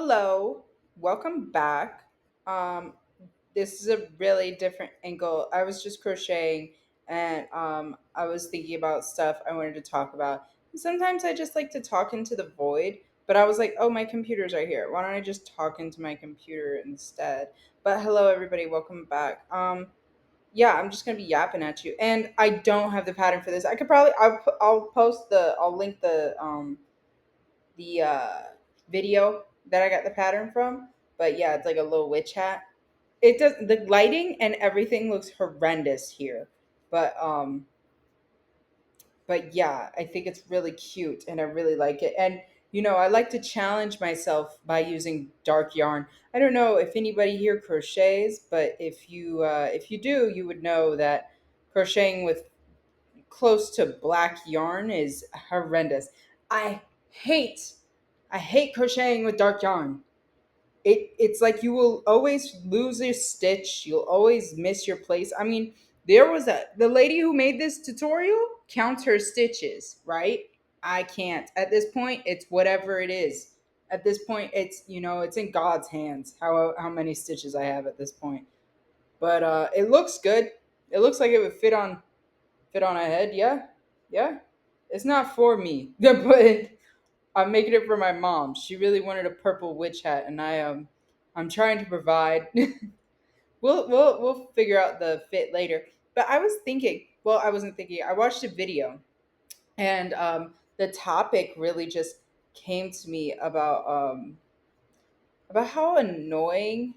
Hello, welcome back. Um, this is a really different angle. I was just crocheting and I was thinking about stuff I wanted to talk about. Sometimes I just like to talk into the void, but I was like, oh, my computer's right here. Why don't I just talk into my computer instead? But hello, everybody, welcome back. Yeah, I'm just gonna be yapping at you, and I don't have the pattern for this. I could probably I'll post I'll link the video that I got the pattern from. But yeah, it's like a little witch hat. It does the lighting and everything looks horrendous here. But um but yeah, I think it's really cute and I really like it. And I like to challenge myself by using dark yarn. I don't know if anybody here crochets, but if you do, you would know that crocheting with close to black yarn is horrendous. I hate I hate crocheting with dark yarn. It's like you will always lose your stitch, you'll always miss your place. I mean, there was the lady who made this tutorial counts her stitches, right? I can't. At this point, it's whatever it is. At this point, it's in God's hands how many stitches I have at this point. But it looks good. It looks like it would fit on a head. Yeah, yeah. It's not for me, but I'm making it for my mom. She really wanted a purple witch hat, and I'm trying to provide. We'll figure out the fit later. But I was thinking. Well, I wasn't thinking. I watched a video, and the topic really just came to me about how annoying.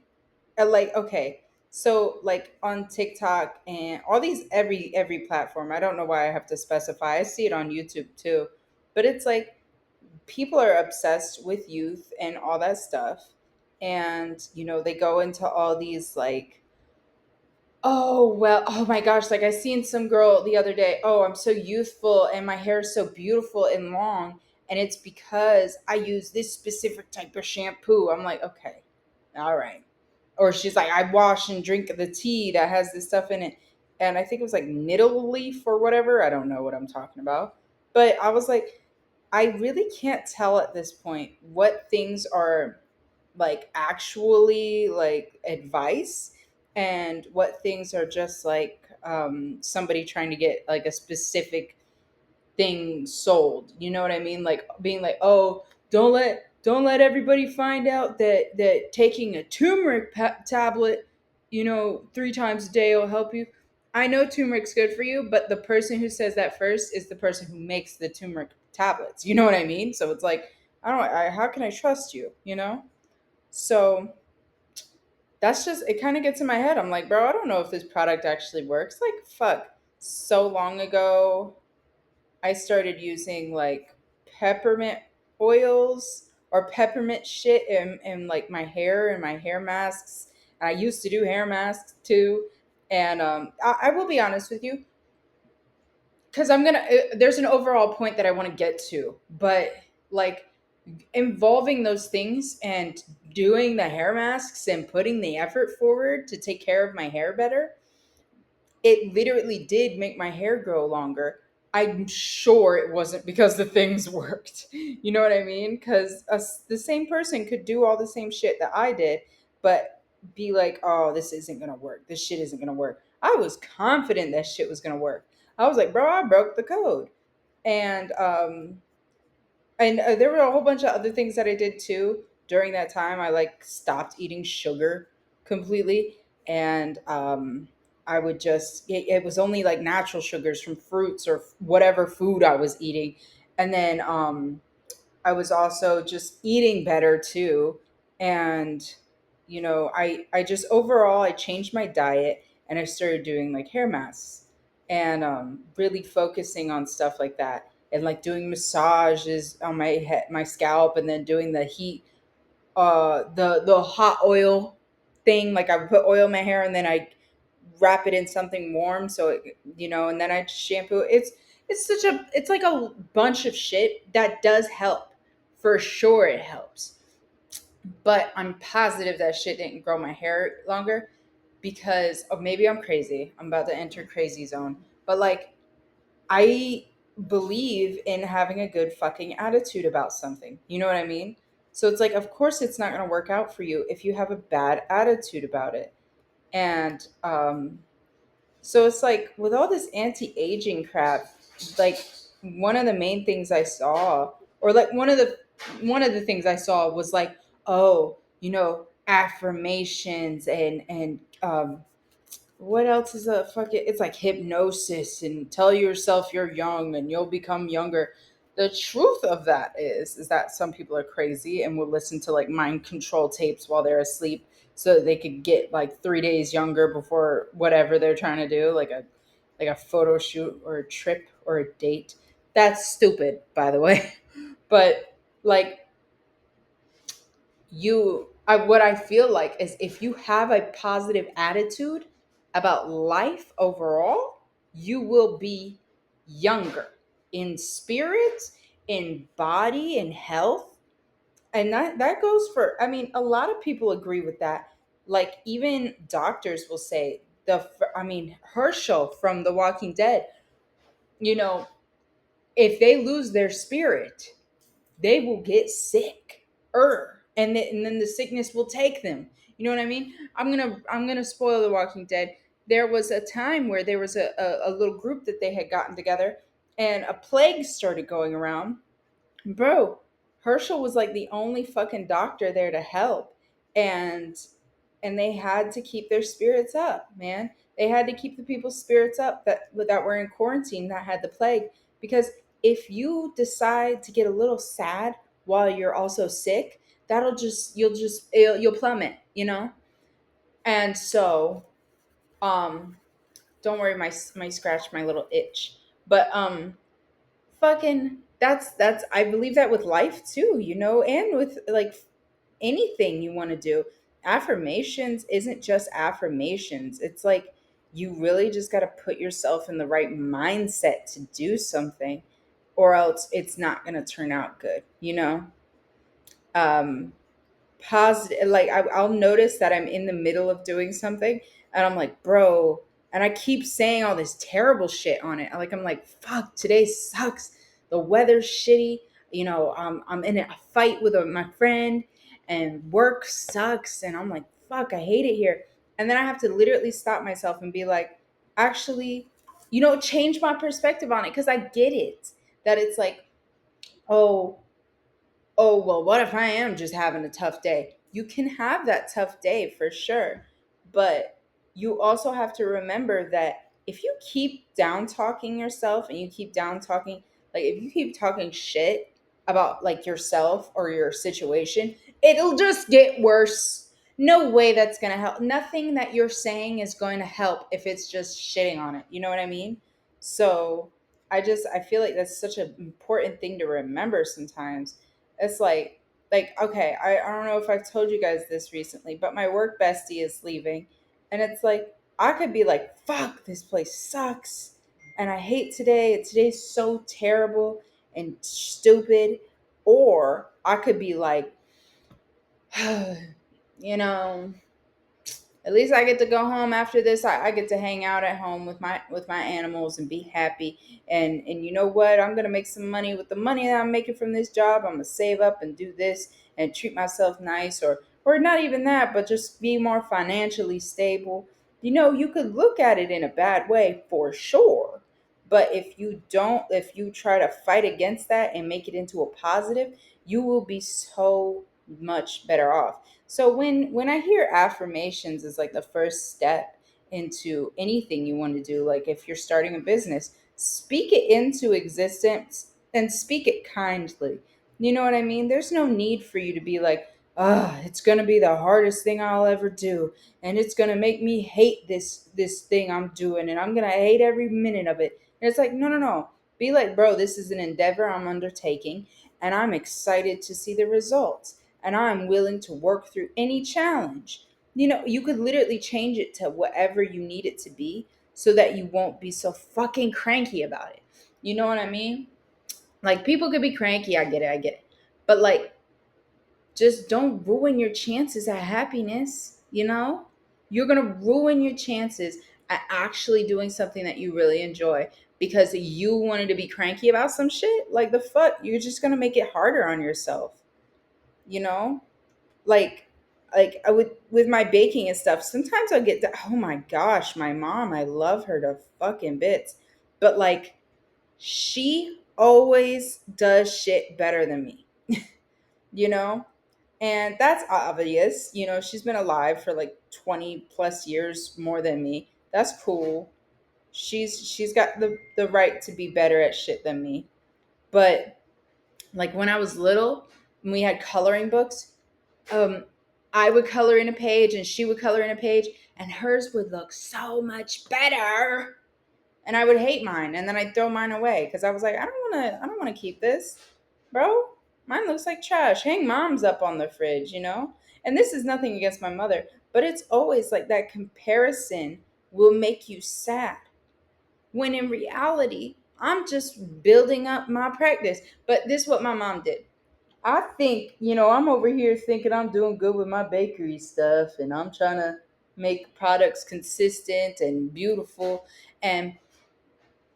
Like, okay, so like on TikTok and all these every platform. I don't know why I have to specify. I see it on YouTube too, but it's like people are obsessed with youth and all that stuff, and they go into all these like, oh well, oh my gosh, like I seen some girl the other day, oh, I'm so youthful and my hair is so beautiful and long, and it's because I use this specific type of shampoo. I'm like, okay, all right. Or she's like, I wash and drink the tea that has this stuff in it, and I think it was like needle leaf or whatever. I don't know what I'm talking about, but I was like, I really can't tell at this point what things are like actually like advice and what things are just like somebody trying to get like a specific thing sold. You know what I mean? Like being like, oh, don't let everybody find out that taking a turmeric tablet, 3 times a day will help you. I know turmeric's good for you, but the person who says that first is the person who makes the turmeric tablets. You know what I mean? So it's like, I don't. How can I trust you? So that's just it. Kind of gets in my head. I'm like, bro, I don't know if this product actually works. Like, fuck. So long ago, I started using like peppermint oils or peppermint shit in like my hair and my hair masks. I used to do hair masks too. And I will be honest with you, because there's an overall point that I want to get to, but like involving those things and doing the hair masks and putting the effort forward to take care of my hair better, it literally did make my hair grow longer. I'm sure it wasn't because the things worked. You know what I mean? Because the same person could do all the same shit that I did, but be like, oh, this isn't going to work. This shit isn't going to work. I was confident that shit was going to work. I was like, bro, I broke the code. And there were a whole bunch of other things that I did too during that time. I like stopped eating sugar completely, and I would it was only like natural sugars from fruits or whatever food I was eating, and then I was also just eating better too, and I just overall I changed my diet and I started doing like hair masks and really focusing on stuff like that and like doing massages on my head, my scalp, and then doing the heat, the hot oil thing. Like I would put oil in my hair and then I wrap it in something warm, so and then I shampoo. It's like a bunch of shit that does help. For sure it helps. But I'm positive that shit didn't grow my hair longer because of, maybe I'm crazy. I'm about to enter crazy zone. But like, I believe in having a good fucking attitude about something. You know what I mean? So it's like, of course, it's not going to work out for you if you have a bad attitude about it. And so it's like with all this anti-aging crap, like one of the main things I saw, or like one of the things I saw was like, oh, affirmations and what else is a fucking, it's like hypnosis and tell yourself you're young and you'll become younger. The truth of that is that some people are crazy and will listen to like mind control tapes while they're asleep so that they could get like 3 days younger before whatever they're trying to do, like a photo shoot or a trip or a date. That's stupid, by the way. But like, what I feel like is if you have a positive attitude about life overall, you will be younger in spirit, in body, in health. And that goes for, I mean, a lot of people agree with that. Like even doctors will say, I mean, Herschel from The Walking Dead, you know, if they lose their spirit, they will get sick and then the sickness will take them. You know what I mean? I'm gonna spoil The Walking Dead. There was a time where there was a little group that they had gotten together and a plague started going around. Bro, Herschel was like the only fucking doctor there to help. And and they had to keep their spirits up, man. They had to keep the people's spirits up that were in quarantine that had the plague. Because if you decide to get a little sad while you're also sick, that'll just you'll plummet, you know. And so, um, don't worry, my scratch my little itch, but fucking that's I believe that with life too, and with like anything you want to do. Affirmations isn't just affirmations. It's like you really just got to put yourself in the right mindset to do something, or else it's not going to turn out good. Um, positive, like I'll notice that I'm in the middle of doing something and I'm like, bro, and I keep saying all this terrible shit on it. Like I'm like, fuck, today sucks, the weather's shitty, I'm in a fight with my friend, and work sucks, and I'm like, fuck, I hate it here. And then I have to literally stop myself and be like, actually, change my perspective on it, because I get it, that it's like, oh, oh, well, what if I am just having a tough day? You can have that tough day for sure. But you also have to remember that if you keep down talking yourself and you keep down talking, like if you keep talking shit about like yourself or your situation, it'll just get worse. No way that's going to help. Nothing that you're saying is going to help if it's just shitting on it. You know what I mean? So I feel like that's such an important thing to remember sometimes. It's like okay, I don't know if I've told you guys this recently, but my work bestie is leaving. And it's like I could be like, fuck, this place sucks and I hate today. Today's so terrible and stupid. Or I could be like, you know, at least I get to go home after this. I get to hang out at home with my animals and be happy. And you know what? I'm gonna make some money with the money that I'm making from this job. I'm gonna save up and do this and treat myself nice, or not even that, but just be more financially stable. You could look at it in a bad way for sure. But if you try to fight against that and make it into a positive, you will be so much better off. So when I hear affirmations as like the first step into anything you want to do, like if you're starting a business, speak it into existence and speak it kindly. You know what I mean? There's no need for you to be like, it's gonna be the hardest thing I'll ever do, and it's gonna make me hate this thing I'm doing, and I'm gonna hate every minute of it. And it's like, no, no, no. Be like, bro, this is an endeavor I'm undertaking, and I'm excited to see the results, and I'm willing to work through any challenge. You could literally change it to whatever you need it to be so that you won't be so fucking cranky about it. You know what I mean? Like people could be cranky, I get it. But like just don't ruin your chances at happiness. You're going to ruin your chances at actually doing something that you really enjoy because you wanted to be cranky about some shit. Like the fuck, you're just going to make it harder on yourself. you know? Like I would with my baking and stuff, sometimes I get oh my gosh, my mom, I love her to fucking bits. But like she always does shit better than me, you know? And that's obvious. She's been alive for like 20 plus years more than me. That's cool. She's got the right to be better at shit than me. But like when I was little, when we had coloring books, um I would color in a page and she would color in a page, and hers would look so much better, and I would hate mine, and then I'd throw mine away because I was like, I don't want to keep this, bro. Mine looks like trash. Hang mom's up on the fridge. And this is nothing against my mother, but it's always like that comparison will make you sad, when in reality I'm just building up my practice. But this is what my mom did. I think, I'm over here thinking I'm doing good with my bakery stuff, and I'm trying to make products consistent and beautiful. And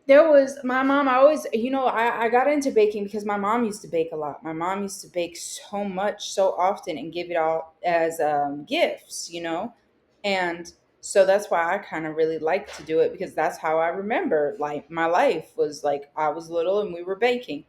there was my mom. I always, I got into baking because my mom used to bake a lot. My mom used to bake so much, so often, and give it all as gifts. And so that's why I kind of really like to do it, because that's how I remember like my life was like I was little and we were baking.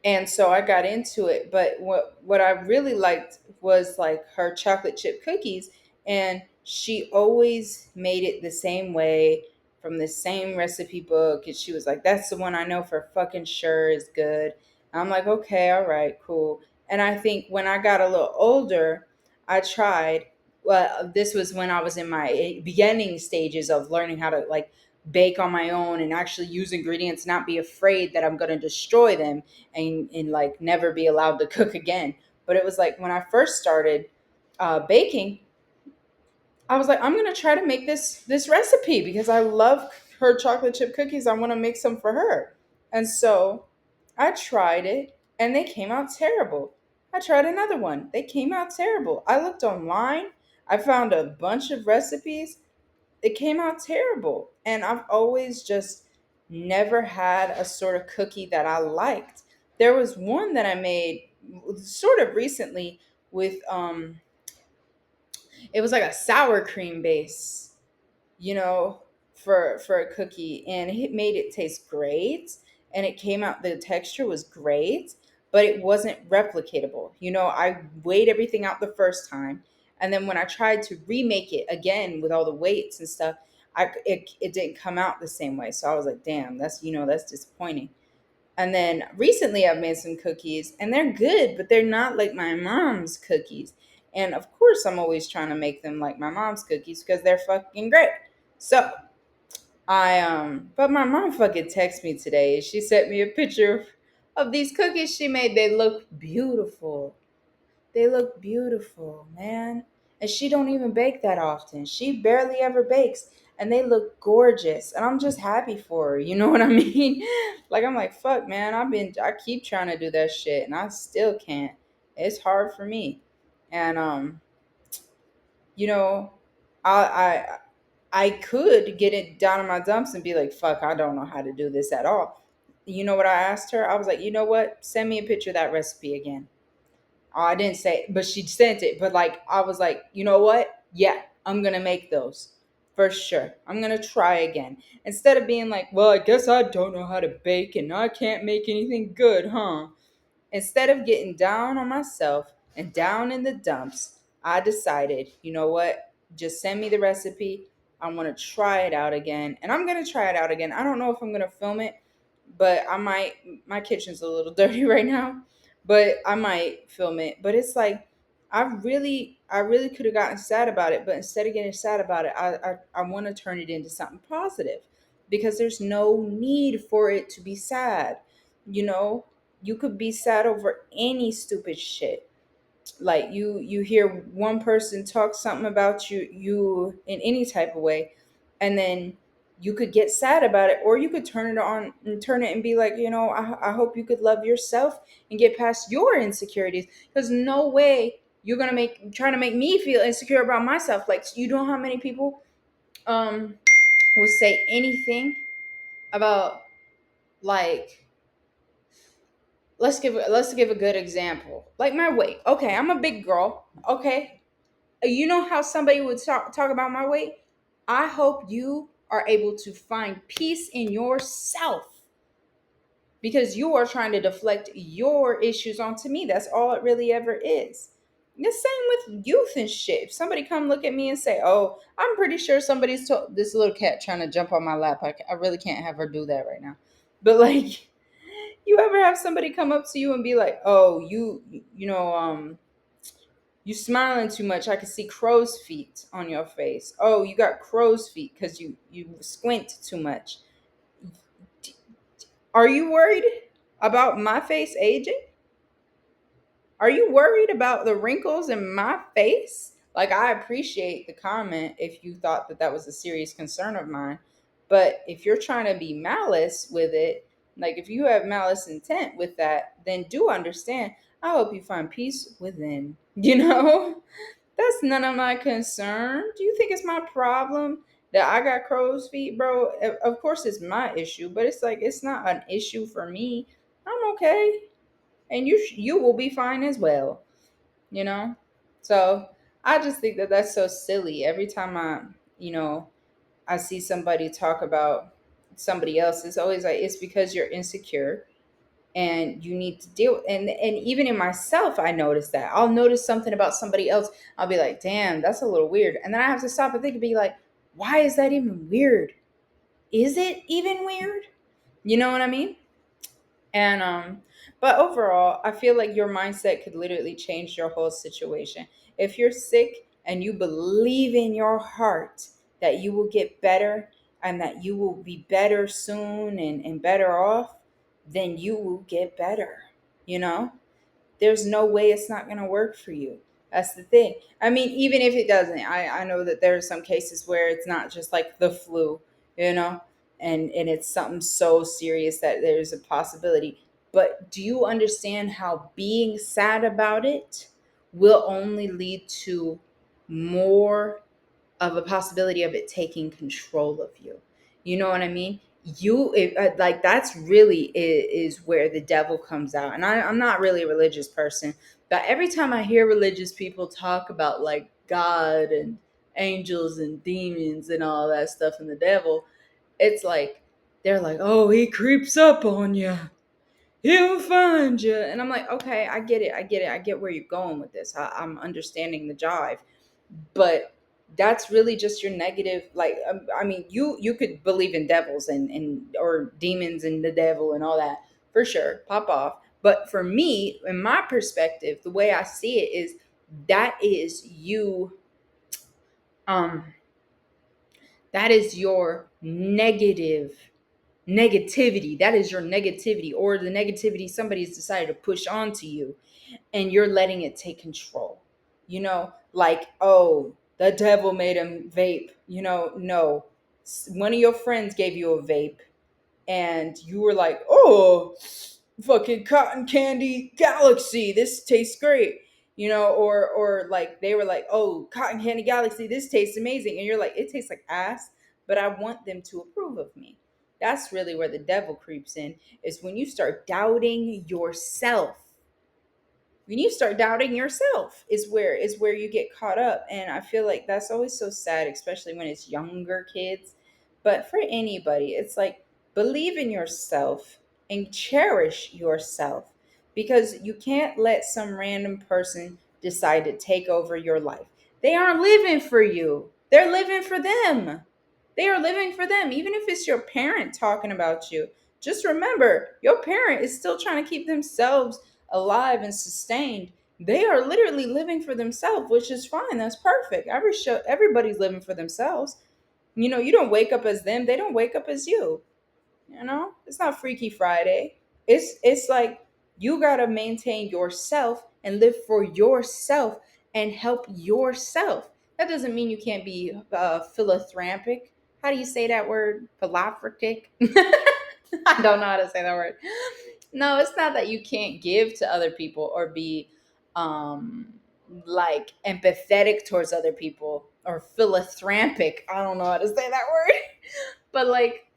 And so I got into it. But what I really liked was like her chocolate chip cookies, and she always made it the same way, from the same recipe book. And she was like, "That's the one I know for fucking sure is good." And I'm like, "Okay, all right, cool." And I think when I got a little older, I tried. Well, this was when I was in my beginning stages of learning how to like bake on my own and actually use ingredients, not be afraid that I'm going to destroy them, and like never be allowed to cook again. But it was like when I first started baking, I was like, I'm gonna try to make this recipe because I love her chocolate chip cookies. I want to make some for her. And so I tried it, and they came out terrible. I tried another one. They came out terrible. I looked online. I found a bunch of recipes. It came out terrible. And I've always just never had a sort of cookie that I liked. There was one that I made sort of recently with it was like a sour cream base, you know, for a cookie, and it made it taste great, and it came out, the texture was great, but it wasn't replicatable. I weighed everything out the first time, and then when I tried to remake it again with all the weights and stuff, it didn't come out the same way. So I was like, damn, that's disappointing. And then recently I've made some cookies, and they're good, but they're not like my mom's cookies. And of course, I'm always trying to make them like my mom's cookies because they're fucking great. So but my mom fucking texted me today. She sent me a picture of these cookies she made. They look beautiful. They look beautiful, man. And she don't even bake that often. She barely ever bakes, and they look gorgeous. And I'm just happy for her. You know what I mean? Like I'm like, fuck, man. I keep trying to do that shit, and I still can't. It's hard for me. And you know, I I could get it down in my dumps and be like, fuck, I don't know how to do this at all. You know what I asked her? I was like, you know what? Send me a picture of that recipe again. Oh, I didn't say it, but she sent it. But like, I was like, you know what? Yeah, I'm gonna make those for sure. I'm gonna try again, instead of being like, well, I guess I don't know how to bake and I can't make anything good, huh? Instead of getting down on myself and down in the dumps, I decided, you know what? Just send me the recipe. I want to try it out again. And I'm going to try it out again. I don't know if I'm going to film it, but I might. My kitchen's a little dirty right now, but I might film it. But it's like, I really could have gotten sad about it, but instead of getting sad about it, I want to turn it into something positive, because there's no need for it to be sad. You know, you could be sad over any stupid shit. Like you hear one person talk something about you in any type of way, and then you could get sad about it, or you could turn it on and turn it and be like, I hope you could love yourself and get past your insecurities, because no way you're gonna make trying to make me feel insecure about myself. Like, you know how many people um would say anything about like let's give a good example. Like my weight. Okay, I'm a big girl. Okay, you know how somebody would talk about my weight? I hope you are able to find peace in yourself because you are trying to deflect your issues onto me. That's all it really ever is. The same with youth and shit. If somebody come look at me and say, "Oh, I'm pretty sure somebody's this little cat trying to jump on my lap," I really can't have her do that right now. But like, you ever have somebody come up to you and be like, "Oh, you smiling too much. I can see crow's feet on your face. Oh, you got crow's feet because you squint too much." Are you worried about my face aging? Are you worried about the wrinkles in my face? Like, I appreciate the comment if you thought that that was a serious concern of mine. But if you're trying to be malice with it, like if you have malice intent with that, then do understand. I hope you find peace within. That's none of my concern. Do you think it's my problem that I got crow's feet, bro? Of course, it's my issue, but it's like it's not an issue for me. I'm okay, and you will be fine as well. You know. So I just think that that's so silly. Every time I see somebody talk about somebody else, it's always like it's because you're insecure and you need to deal, and even in myself I notice that. I'll notice something about somebody else, I'll be like, damn, that's a little weird, and then I have to stop and think and be like, why is that even weird? Is it even weird? You know what I mean? And but overall, I feel like your mindset could literally change your whole situation. If you're sick and you believe in your heart that you will get better and that you will be better soon and better off, then you will get better. You know? There's no way it's not going to work for you. That's the thing. I mean, even if it doesn't, I know that there are some cases where it's not just like the flu, you know, and it's something so serious that there's a possibility. But do you understand how being sad about it will only lead to more of a possibility of it taking control of you? You know what I mean? Like that's really is where the devil comes out. And I'm not really a religious person, but every time I hear religious people talk about like God and angels and demons and all that stuff and the devil, it's like they're like, oh, he creeps up on you, he'll find you. And I'm like, okay, I get it, I get where you're going with this. I'm understanding the jive, but that's really just your negative. Like, I mean, you could believe in devils and or demons and the devil and all that, for sure, pop off. But for me, in my perspective, the way I see it is that is you, um that is your negativity, that is your negativity, or the negativity somebody's decided to push onto you, and you're letting it take control. Like, oh, the devil made him vape. No. One of your friends gave you a vape, and you were like, oh, fucking cotton candy galaxy, this tastes great. Or like they were like, oh, cotton candy galaxy, this tastes amazing. And you're like, it tastes like ass, but I want them to approve of me. That's really where the devil creeps in, is when you start doubting yourself. When you start doubting yourself is where you get caught up. And I feel like that's always so sad, especially when it's younger kids. But for anybody, it's like, believe in yourself and cherish yourself, because you can't let some random person decide to take over your life. They aren't living for you, they're living for them. They are living for them. Even if it's your parent talking about you, just remember your parent is still trying to keep themselves alive and sustained. They are literally living for themselves, which is fine. That's perfect. Everybody's living for themselves. You don't wake up as them. They don't wake up as you. It's not Freaky Friday. It's like you gotta maintain yourself and live for yourself and help yourself. That doesn't mean you can't be philanthropic. How do you say that word? Philanthropic. I don't know how to say that word. No, it's not that you can't give to other people or be um like empathetic towards other people or philanthropic. I don't know how to say that word. But like,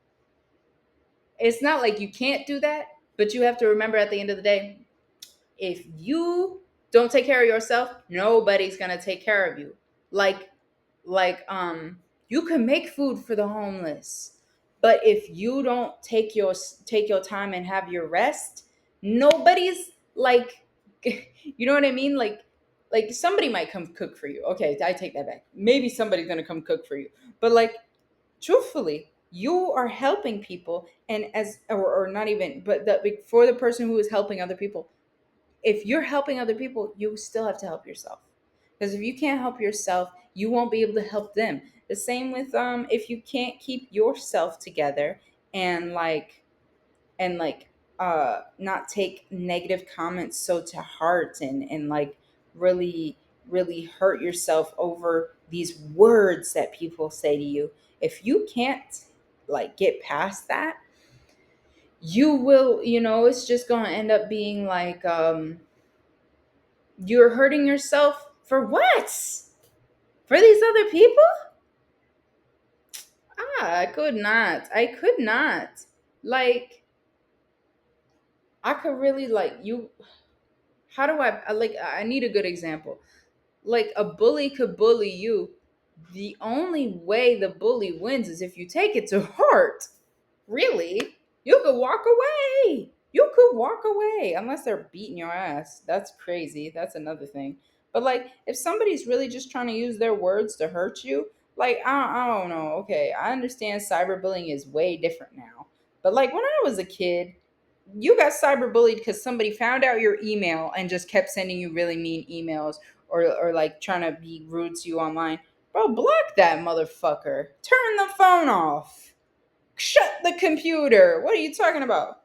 it's not like you can't do that. But you have to remember at the end of the day, if you don't take care of yourself, nobody's gonna take care of you. Like you can make food for the homeless, but if you don't take your time and have your rest, nobody's like you know what I mean? Like somebody might come cook for you. Okay, I take that back. Maybe somebody's gonna come cook for you. But like truthfully, you are helping people, and as or not even, but for the person who is helping other people, if you're helping other people, you still have to help yourself. Because if you can't help yourself, you won't be able to help them. The same with if you can't keep yourself together and not take negative comments so to heart and like really really hurt yourself over these words that people say to you. If you can't like get past that, you will, it's just going to end up being like you're hurting yourself for what? For these other people? I could not. I could not. Like, I could really, like, you. How do I need a good example. Like, a bully could bully you. The only way the bully wins is if you take it to heart. Really? You could walk away. You could walk away unless they're beating your ass. That's crazy. That's another thing. But like, if somebody's really just trying to use their words to hurt you, like I don't know. Okay, I understand cyberbullying is way different now. But like when I was a kid, you got cyberbullied because somebody found out your email and just kept sending you really mean emails or like trying to be rude to you online. Bro, block that motherfucker. Turn the phone off. Shut the computer. What are you talking about?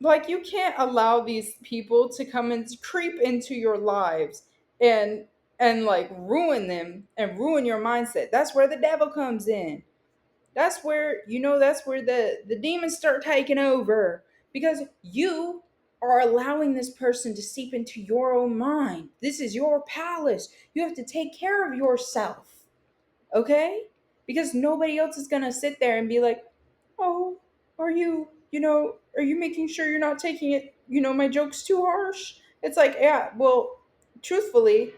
Like you can't allow these people to come and creep into your lives and like ruin them and ruin your mindset. That's where the devil comes in. That's where that's where the demons start taking over because you are allowing this person to seep into your own mind. This is your palace. You have to take care of yourself. Okay? Because nobody else is going to sit there and be like, "Oh, are you, are you making sure you're not taking it, my joke's too harsh?" It's like, yeah, well, truthfully,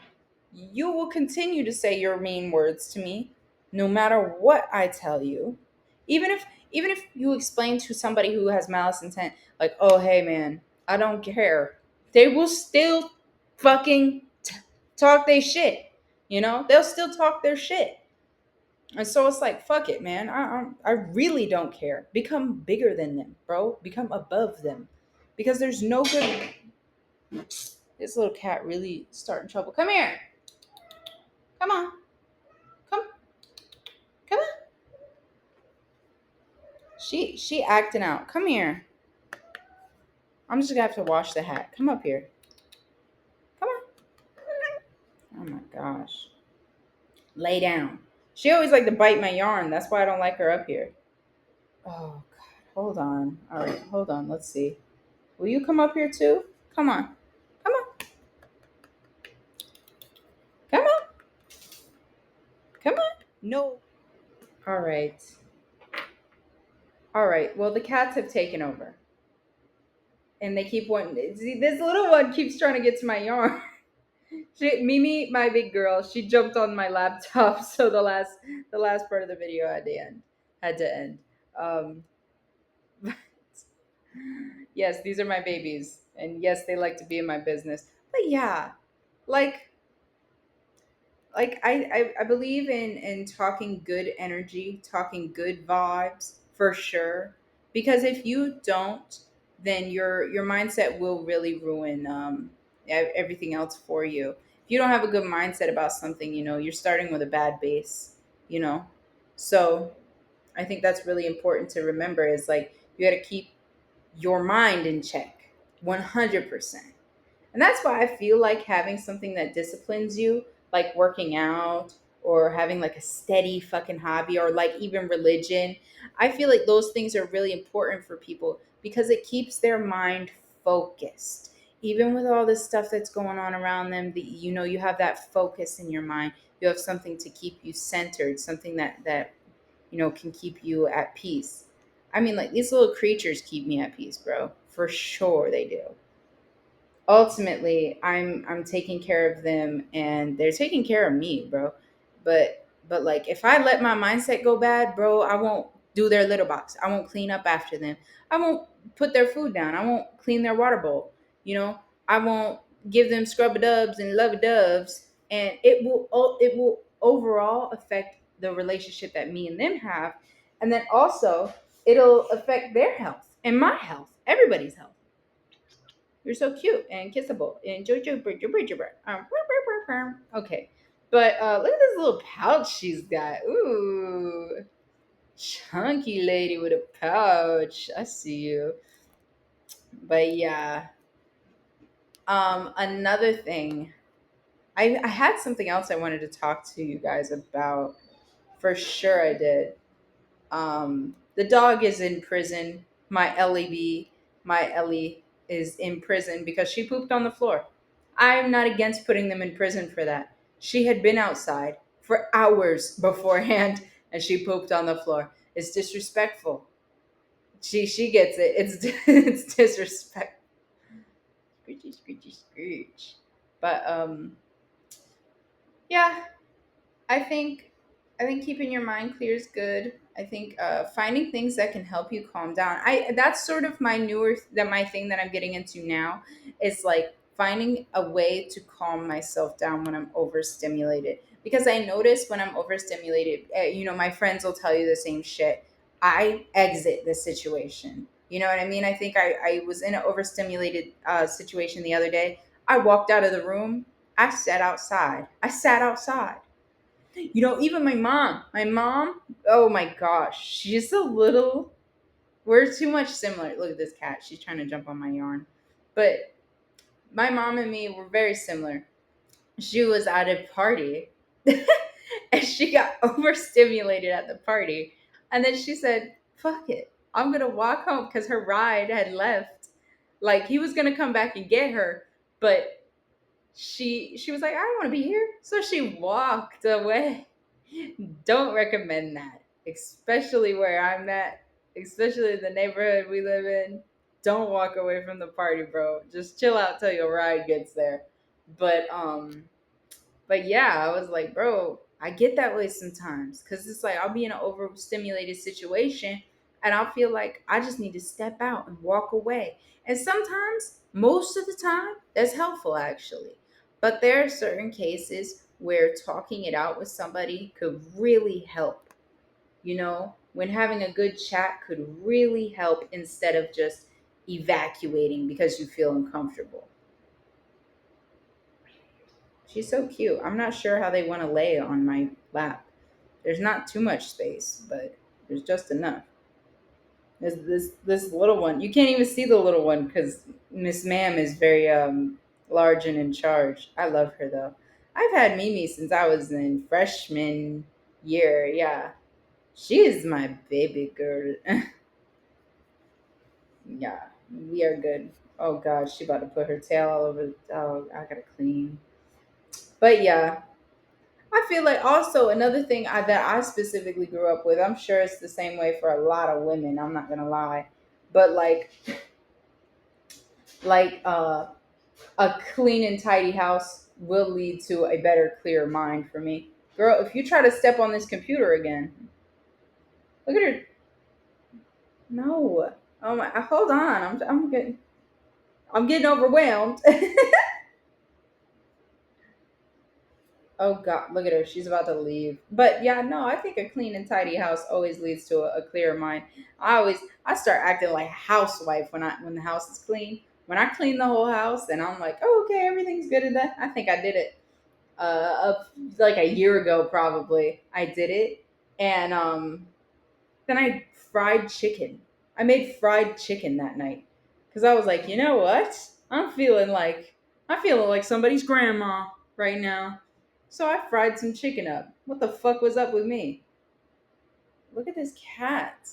you will continue to say your mean words to me no matter what I tell you. Even if you explain to somebody who has malice intent like, "Oh, hey man, I don't care." They will still fucking talk their shit. They'll still talk their shit. And so it's like, fuck it, man. I really don't care. Become bigger than them, bro. Become above them. Because there's no good. This little cat really starting trouble. Come here. Come on. Come. Come on. She acting out. Come here. I'm just gonna have to wash the hat. Come up here. Come on. Oh my gosh. Lay down. She always like to bite my yarn. That's why I don't like her up here. Oh God. Hold on. All right. Hold on. Let's see. Will you come up here too? Come on. Come on. Come on. Come on. No. All right. All right. Well, the cats have taken over. And they keep wanting. See, this little one keeps trying to get to my yarn. Mimi, my big girl, she jumped on my laptop, so the last part of the video had to end. Um, yes, these are my babies, and yes, they like to be in my business. But yeah, like I believe in talking good energy, talking good vibes for sure. Because if you don't, then your mindset will really ruin everything else for you. If you don't have a good mindset about something, you're starting with a bad base. You know, so I think that's really important to remember. Is like you got to keep your mind in check, 100%. And that's why I feel like having something that disciplines you, like working out or having like a steady fucking hobby or like even religion, I feel like those things are really important for people because it keeps their mind focused. Even with all this stuff that's going on around them, you have that focus in your mind. You have something to keep you centered, something that can keep you at peace. I mean, like, these little creatures keep me at peace, bro. For sure they do. Ultimately, I'm taking care of them and they're taking care of me, bro. But like, if I let my mindset go bad, bro, I won't do their litter box. I won't clean up after them. I won't put their food down. I won't clean their water bowl. You know, I won't give them scrub a dubs and love a doves, and it will overall affect the relationship that me and them have, and then also it'll affect their health and my health, everybody's health. You're so cute and kissable and jojo bridger bridger. Okay, but look at this little pouch she's got. Ooh, chunky lady with a pouch. I see you. But yeah, another thing. I had something else I wanted to talk to you guys about. For sure, I did. The dog is in prison. My Ellie my Ellie is in prison because she pooped on the floor. I'm not against putting them in prison for that. She had been outside for hours beforehand and she pooped on the floor. It's disrespectful. She gets it. It's it's disrespect. Screechy screechy screech. But yeah, I think I think keeping your mind clear is good. I think finding things that can help you calm down. I That's sort of my my thing that I'm getting into now is like finding a way to calm myself down when I'm overstimulated. Because I notice when I'm overstimulated, my friends will tell you the same shit. I exit the situation. You know what I mean? I think I was in an overstimulated situation the other day. I walked out of the room. I sat outside. I sat outside. Even my mom, oh my gosh, she's a little, we're too much similar. Look at this cat. She's trying to jump on my yarn. But my mom and me were very similar. She was at a party and she got overstimulated at the party. And then she said, fuck it. I'm going to walk home because her ride had left. Like he was going to come back and get her. But she was like, I don't want to be here. So she walked away. Don't recommend that, especially where I'm at, especially the neighborhood we live in. Don't walk away from the party, bro. Just chill out till your ride gets there. But but yeah, I was like, bro, I get that way sometimes because it's like I'll be in an overstimulated situation and I'll feel like I just need to step out and walk away. And sometimes, most of the time, that's helpful actually. But there are certain cases where talking it out with somebody could really help. When having a good chat could really help instead of just evacuating because you feel uncomfortable. She's so cute. I'm not sure how they want to lay on my lap. There's not too much space, but there's just enough. There's this little one. You can't even see the little one because Miss Ma'am is very large and in charge. I love her though. I've had Mimi since I was in freshman year. Yeah, she is my baby girl. Yeah, we are good. Oh God, she about to put her tail all over the dog. I gotta clean. But yeah, I feel like also another thing that I specifically grew up with. I'm sure it's the same way for a lot of women. I'm not gonna lie, but like a clean and tidy house will lead to a better, clear mind for me. Girl, if you try to step on this computer again, look at her. No, oh my, hold on. I'm getting overwhelmed. Oh God, look at her. She's about to leave. But yeah, no, I think a clean and tidy house always leads to a clearer mind. I start acting like a housewife when the house is clean. When I clean the whole house, then I'm like, oh, okay, everything's good in that. I think I did it like a year ago probably. I did it. And then I fried chicken. I made fried chicken that night. Cause I was like, you know what? I'm feeling like somebody's grandma right now. So I fried some chicken up. What the fuck was up with me? Look at this cat.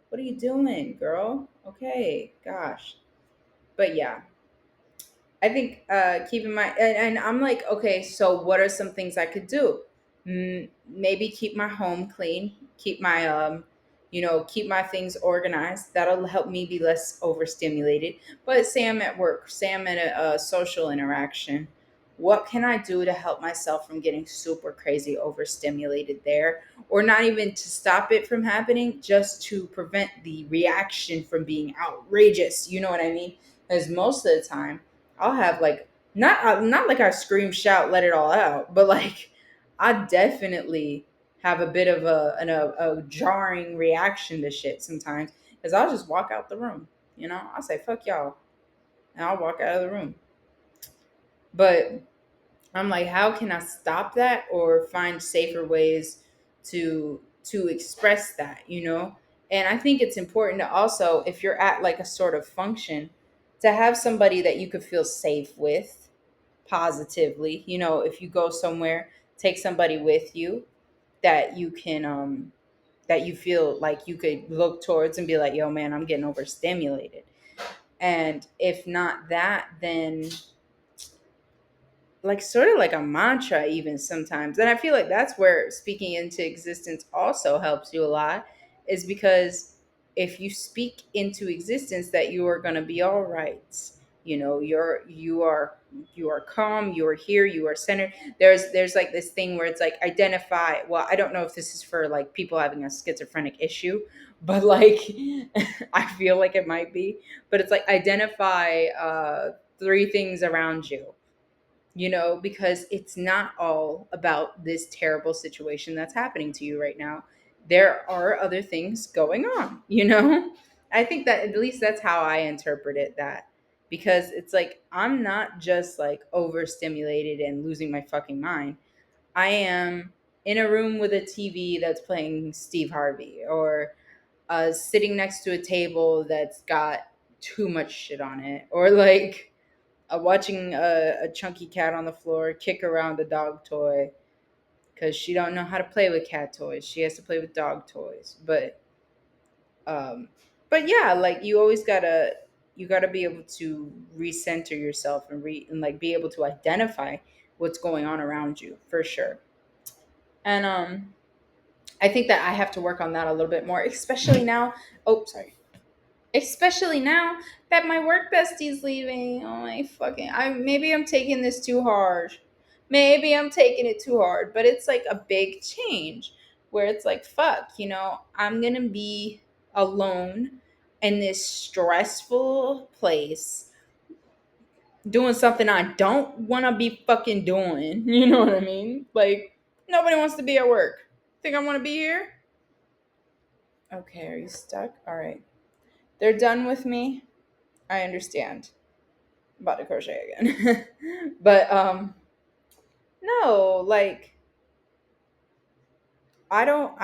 What are you doing, girl? Okay, gosh. But yeah, I think keep in mind, and I'm like, okay, so what are some things I could do? Maybe keep my home clean, keep my keep my things organized. That'll help me be less overstimulated. But say I'm at work, say I'm at a social interaction. What can I do to help myself from getting super crazy overstimulated there? Or not even to stop it from happening, just to prevent the reaction from being outrageous. You know what I mean? Because most of the time, I'll have like, not like I scream, shout, let it all out, but like I definitely have a bit of a jarring reaction to shit sometimes, because I'll just walk out the room. I'll say fuck y'all, and I'll walk out of the room. But I'm like, how can I stop that or find safer ways to express that, And I think it's important to also, if you're at like a sort of function, to have somebody that you could feel safe with positively. If you go somewhere, take somebody with you that you can that you feel like you could look towards and be like, yo man, I'm getting overstimulated. And if not that, then like sort of like a mantra even sometimes. And I feel like that's where speaking into existence also helps you a lot, is because if you speak into existence that you are going to be all right, you are calm, you are here, you are centered. There's like this thing where it's like identify, well, I don't know if this is for like people having a schizophrenic issue, but like I feel like it might be, but it's like identify three things around you, because it's not all about this terrible situation that's happening to you right now. There are other things going on, I think that at least that's how I interpret it, that because it's like I'm not just like overstimulated and losing my fucking mind. I am in a room with a TV that's playing Steve Harvey, or sitting next to a table that's got too much shit on it, or like watching a chunky cat on the floor kick around a dog toy because she don't know how to play with cat toys. She has to play with dog toys. Um, but yeah, like you gotta be able to recenter yourself and like be able to identify what's going on around you for sure. And I think that I have to work on that a little bit more, especially now. Oh, sorry. Especially now that my work bestie's leaving. Oh my fucking, maybe I'm taking this too hard. Maybe I'm taking it too hard, but it's like a big change where it's like, fuck, I'm gonna be alone in this stressful place doing something I don't wanna be fucking doing. You know what I mean? Like, nobody wants to be at work. Think I wanna be here? Okay, are you stuck? All right. They're done with me. I understand. About to crochet again. But no, like I don't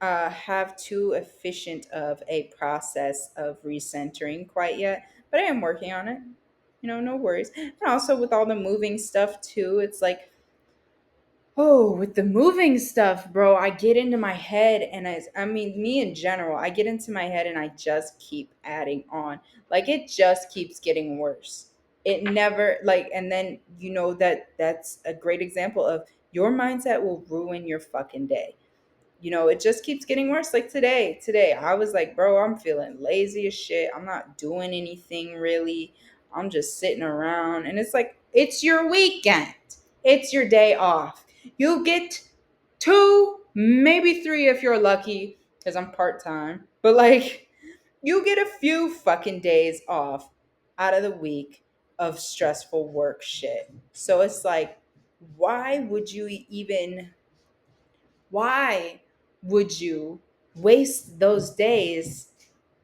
have too efficient of a process of recentering quite yet, but I am working on it. No worries. And also with all the moving stuff too, it's like, oh, with the moving stuff, bro, I get into my head, and I mean, me in general, I get into my head and I just keep adding on. Like it just keeps getting worse. It never like, and then that's a great example of your mindset will ruin your fucking day. It just keeps getting worse. Like today, I was like, bro, I'm feeling lazy as shit. I'm not doing anything really. I'm just sitting around. And it's like, it's your weekend, it's your day off. You get two, maybe three if you're lucky, because I'm part time. But like, you get a few fucking days off out of the week of stressful work shit. So it's like, why would you even why would you waste those days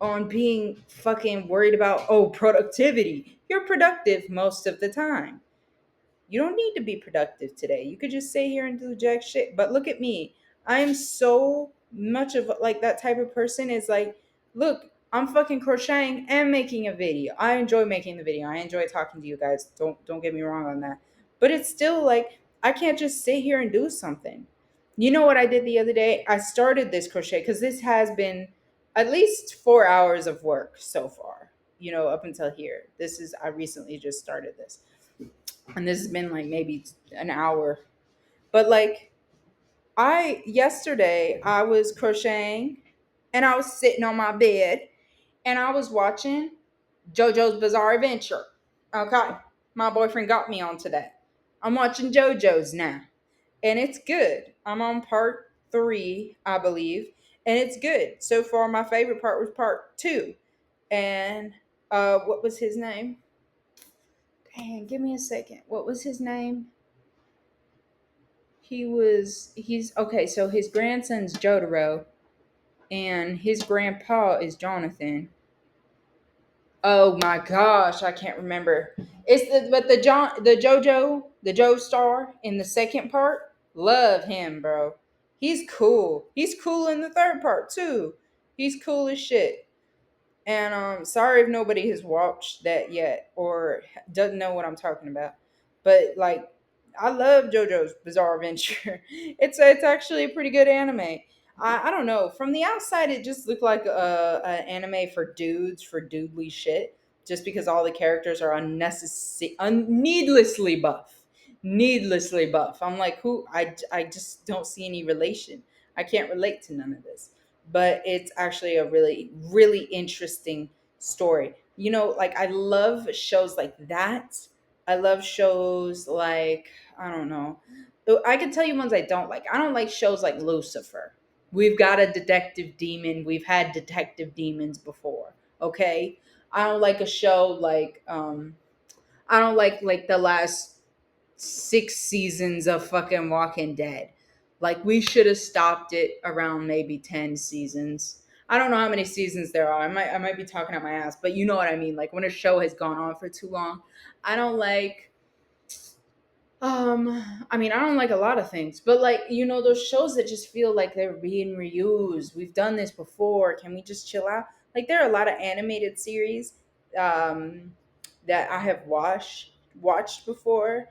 on being fucking worried about, oh, productivity? You're productive most of the time. You don't need to be productive today. You could just sit here and do jack shit. But look at me. I am so much of like that type of person, is like, look, I'm fucking crocheting and making a video. I enjoy making the video. I enjoy talking to you guys. Don't get me wrong on that. But it's still like I can't just sit here and do something. You know what I did the other day? I started this crochet because this has been at least 4 hours of work so far, up until here. I recently just started this, and this has been like maybe an hour. But like, I yesterday I was crocheting and I was sitting on my bed and I was watching JoJo's Bizarre Adventure. Okay. My boyfriend got me onto that. I'm watching JoJo's now. And it's good. I'm on part 3, I believe, and it's good. So far my favorite part was part 2. And what was his name? Dang, give me a second. What was his name? He's okay, so his grandson's Jotaro and his grandpa is Jonathan. Oh my gosh, I can't remember. It's the JoJo, the Joe Star in the second part. Love him, bro. He's cool. He's cool in the third part too. He's cool as shit. And sorry if nobody has watched that yet or doesn't know what I'm talking about. But like I love JoJo's Bizarre Adventure. It's actually a pretty good anime. I don't know. From the outside it just looked like an anime for dudes for dudely shit just because all the characters are needlessly buff. Needlessly buff. I'm like, who I just don't see any relation. I can't relate to none of this, but it's actually a really really interesting story. You know, like I love shows like that. I love shows like, I don't know, I can tell you ones I don't like. I don't like shows like Lucifer. We've got a detective demon. We've had detective demons before. Okay. I don't like a show like I don't like the last 6 seasons of fucking Walking Dead. Like we should have stopped it around maybe 10 seasons. I don't know how many seasons there are. I might be talking out my ass, but you know what I mean. Like when a show has gone on for too long, I don't like. I mean, I don't like a lot of things, but like those shows that just feel like they're being reused. We've done this before. Can we just chill out? Like there are a lot of animated series um, that I have watched before,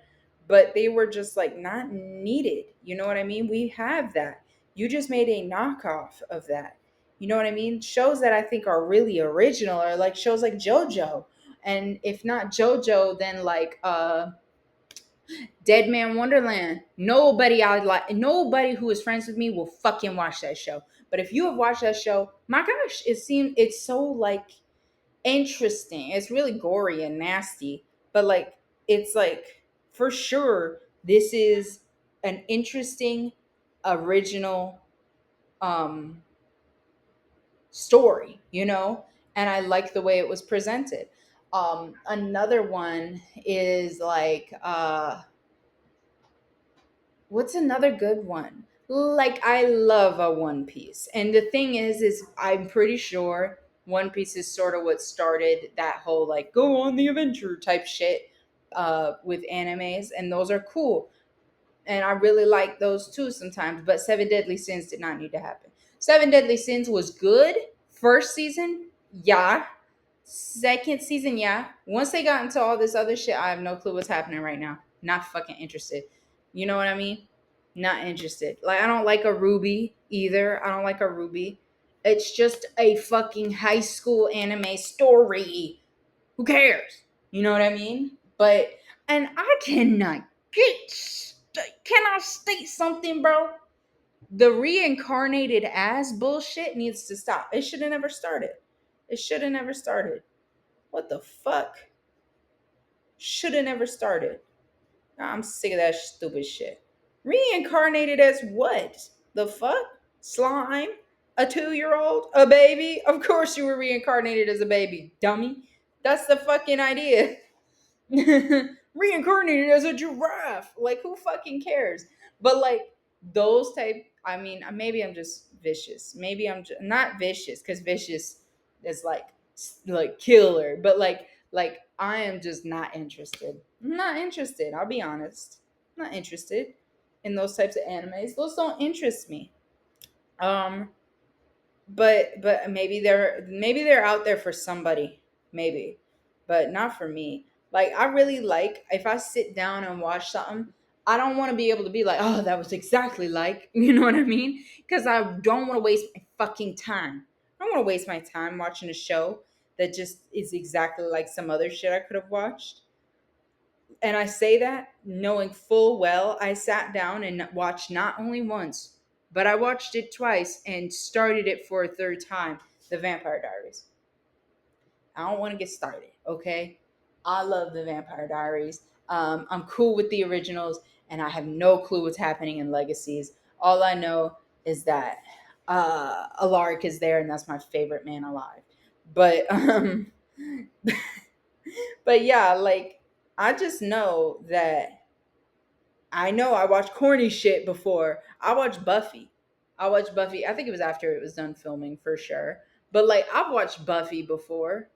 but they were just like not needed. You know what I mean? We have that. You just made a knockoff of that. You know what I mean? Shows that I think are really original are like shows like JoJo, and if not JoJo, then like Dead Man Wonderland. Nobody who is friends with me will fucking watch that show. But if you have watched that show, my gosh, it's so like interesting. It's really gory and nasty, but like it's like for sure this is an interesting original um story, and I like the way it was presented. Another one is like what's another good one? Like I love a One Piece. And the thing is I'm pretty sure One Piece is sort of what started that whole like go on the adventure type shit with animes, and those are cool. And I really like those too sometimes, but Seven Deadly Sins did not need to happen. Seven Deadly Sins was good first season, yeah. Second season, yeah. Once they got into all this other shit, I have no clue what's happening right now. Not fucking interested. You know what I mean? Not interested. Like I don't like a Ruby either. I don't like a Ruby. It's just a fucking high school anime story. Who cares? You know what I mean? But and I cannot can I state something, bro? The reincarnated ass bullshit needs to stop. It should have never started. It should have never started. What the fuck? Should have never started. I'm sick of that stupid shit. Reincarnated as what? The fuck? Slime? A 2-year old? A baby? Of course you were reincarnated as a baby, dummy. That's the fucking idea. Reincarnated as a giraffe. Like, who fucking cares? But like those type. I mean, maybe I'm just vicious. Maybe I'm just, not vicious because vicious is like killer. But like I am just not interested. I'm not interested. I'll be honest. I'm not interested in those types of animes. Those don't interest me. Um, but maybe they're out there for somebody, maybe, but not for me. Like I really like if I sit down and watch something, I don't want to be able to be like, oh, that was exactly like, you know what I mean? Because I don't want to waste my fucking time. I don't want to waste my time watching a show that just is exactly like some other shit I could have watched. And I say that knowing full well I sat down and watched not only once, but I watched it twice and started it for a third time, The Vampire Diaries. I don't want to get started, okay? I love The Vampire Diaries. I'm cool with the originals, and I have no clue what's happening in Legacies. All I know is that Alaric is there, and that's my favorite man alive. But but yeah, like I just know I watched corny shit before. I watched Buffy. I watched Buffy. I think it was after it was done filming for sure. But like I've watched Buffy before.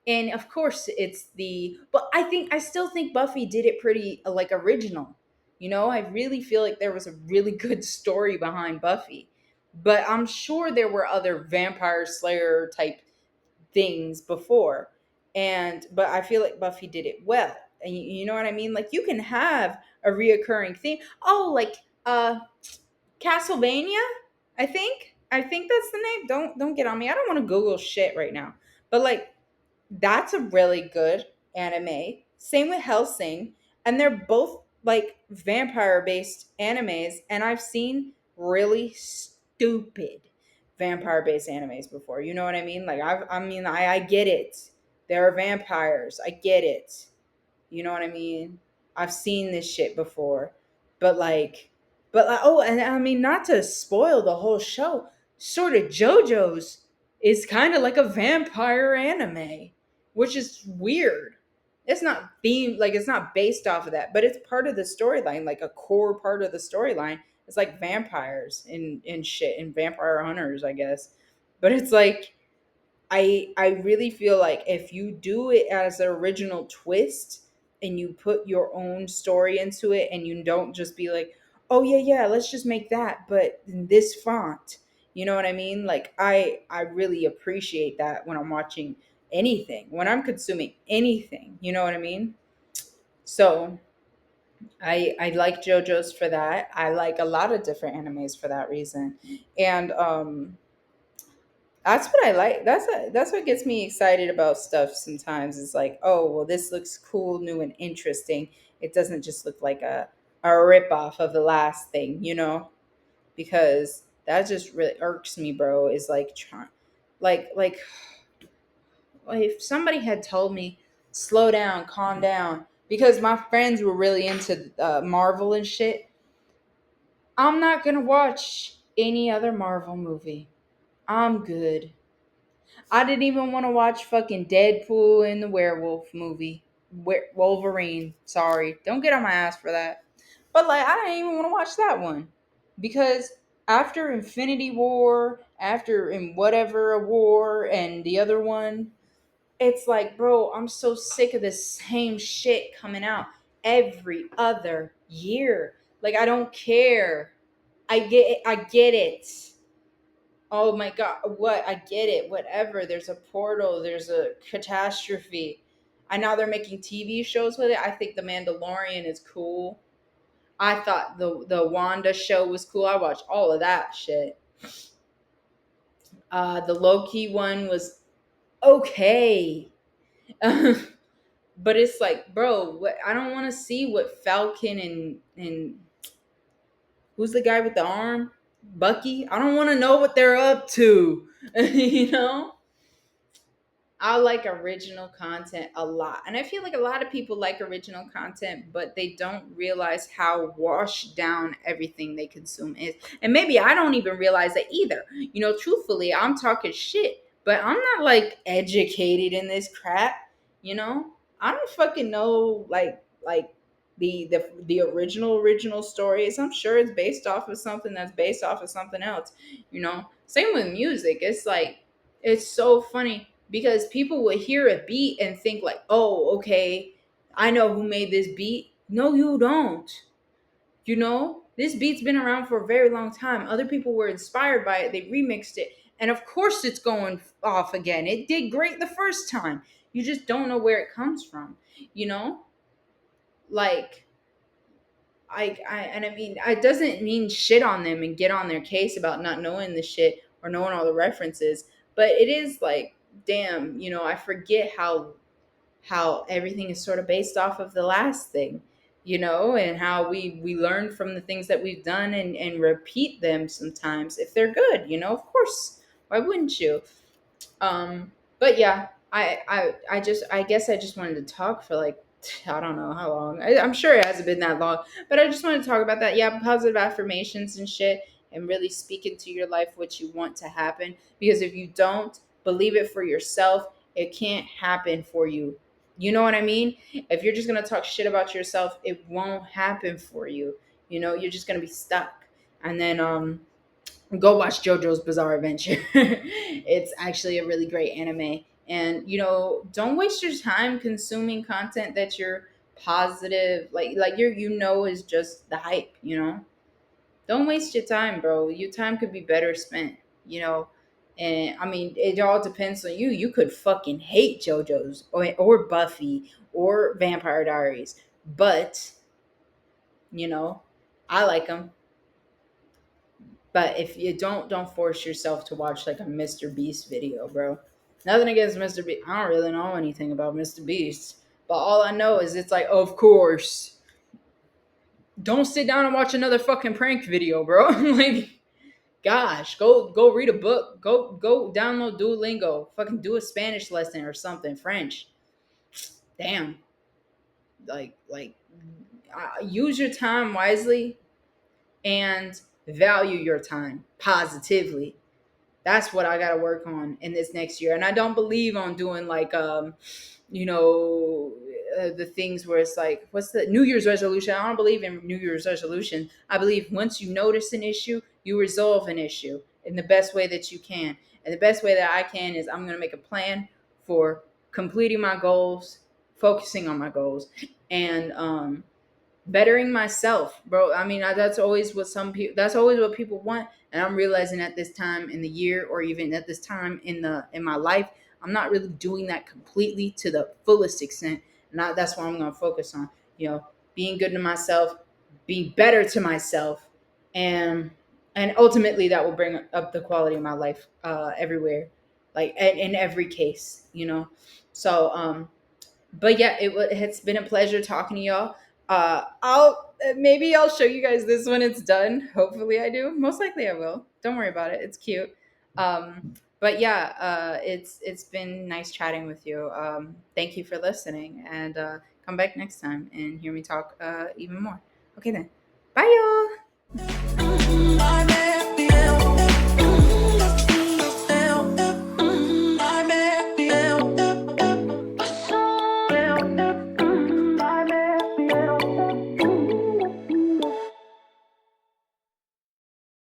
And of course it's the but I still think Buffy did it pretty like original. You know, I really feel like there was a really good story behind Buffy. But I'm sure there were other vampire slayer type things before. And but I feel like Buffy did it well. And you know what I mean? Like you can have a reoccurring theme. Oh, like Castlevania, I think. I think that's the name. Don't get on me. I don't want to Google shit right now. But like that's a really good anime. Same with Hellsing. And they're both like vampire based animes. And I've seen really stupid vampire based animes before. You know what I mean? Like, I get it. There are vampires. I get it. You know what I mean? I've seen this shit before. But like, oh, and I mean, not to spoil the whole show, sort of JoJo's is kind of like a vampire anime, which is weird. It's not themed, like, it's not based off of that, but it's part of the storyline, like a core part of the storyline. It's like vampires and shit and vampire hunters, I guess. But it's like, I really feel like if you do it as an original twist and you put your own story into it and you don't just be like, oh yeah, let's just make that, but in this font. You know what I mean? Like I really appreciate that when I'm watching anything, when I'm consuming anything. You know what I mean? So I like JoJo's for that. I like a lot of different animes for that reason. And that's what I like. That's what gets me excited about stuff sometimes. It's like, oh, well, this looks cool, new, and interesting. It doesn't just look like a rip off of the last thing, you know? Because that just really irks me, bro. Is like trying, like if somebody had told me, slow down, calm down, because my friends were really into Marvel and shit. I'm not gonna watch any other Marvel movie. I'm good. I didn't even want to watch fucking Deadpool and the werewolf movie. Wolverine. Sorry. Don't get on my ass for that. But like, I didn't even want to watch that one. Because after Infinity War, after in whatever a war, and the other one, it's like, bro, I'm so sick of this same shit coming out every other year. Like, I don't care. I get it. Oh my god, what? I get it. Whatever. There's a portal, there's a catastrophe. I know they're making TV shows with it. I think The Mandalorian is cool. I thought the Wanda show was cool. I watched all of that shit. The Loki one was okay. But it's like, bro, what I don't want to see what Falcon and who's the guy with the arm? Bucky? I don't want to know what they're up to. you know? I like original content a lot. And I feel like a lot of people like original content, but they don't realize how washed down everything they consume is. And maybe I don't even realize that either. You know, truthfully, I'm talking shit, but I'm not like educated in this crap, you know? I don't fucking know like the original stories. I'm sure it's based off of something that's based off of something else, you know? Same with music. It's like it's so funny because people would hear a beat and think like, "Oh, okay, I know who made this beat." No, you don't. You know, this beat's been around for a very long time. Other people were inspired by it. They remixed it, and of course, it's going off again. It did great the first time. You just don't know where it comes from. You know, like I mean, it doesn't mean shit on them and get on their case about not knowing the shit or knowing all the references, but it is like, damn, you know, I forget how everything is sort of based off of the last thing, and how we learn from the things that we've done, and repeat them sometimes if they're good, of course. Why wouldn't you? But yeah, I guess I just wanted to talk for like, I don't know how long. I'm sure it hasn't been that long, but I just wanted to talk about that. Yeah, positive affirmations and shit, and really speak into your life what you want to happen. Because if you don't believe it for yourself, it can't happen for you. You know what I mean? If you're just gonna talk shit about yourself, it won't happen for you. You're just gonna be stuck. And then go watch JoJo's Bizarre Adventure. It's actually a really great anime. And don't waste your time consuming content that you're positive, like is just the hype. Don't waste your time, bro. Your time could be better spent. You know. And I mean, it all depends on you. You could fucking hate JoJo's or Buffy or Vampire Diaries, but you know, I like them. But if you don't force yourself to watch like a Mr. Beast video, bro. Nothing against Mr. Beast. I don't really know anything about Mr. Beast. But all I know is it's like, of course. Don't sit down and watch another fucking prank video, bro. Like, gosh, go read a book. Go download Duolingo. Fucking do a Spanish lesson or something. French. Damn. Like use your time wisely and value your time positively. That's what I got to work on in this next year. And I don't believe on doing like you know the things where it's like, what's the New Year's resolution? I don't believe in New Year's resolution. I believe once you notice an issue, you resolve an issue in the best way that you can. And the best way that I can is I'm going to make a plan for completing my goals, focusing on my goals, and bettering myself, bro. I mean, that's always what some people, that's always what people want. And I'm realizing at this time in the year, or even at this time in my life, I'm not really doing that completely to the fullest extent. And that's what I'm going to focus on, being good to myself, be better to myself, and ultimately that will bring up the quality of my life everywhere, like in every case. So but yeah, it's been a pleasure talking to y'all. I'll maybe I'll show you guys this when it's done. Hopefully, I do. Most likely, I will. Don't worry about it. It's cute. But yeah, it's been nice chatting with you. Thank you for listening, and come back next time and hear me talk even more. Okay then, bye y'all.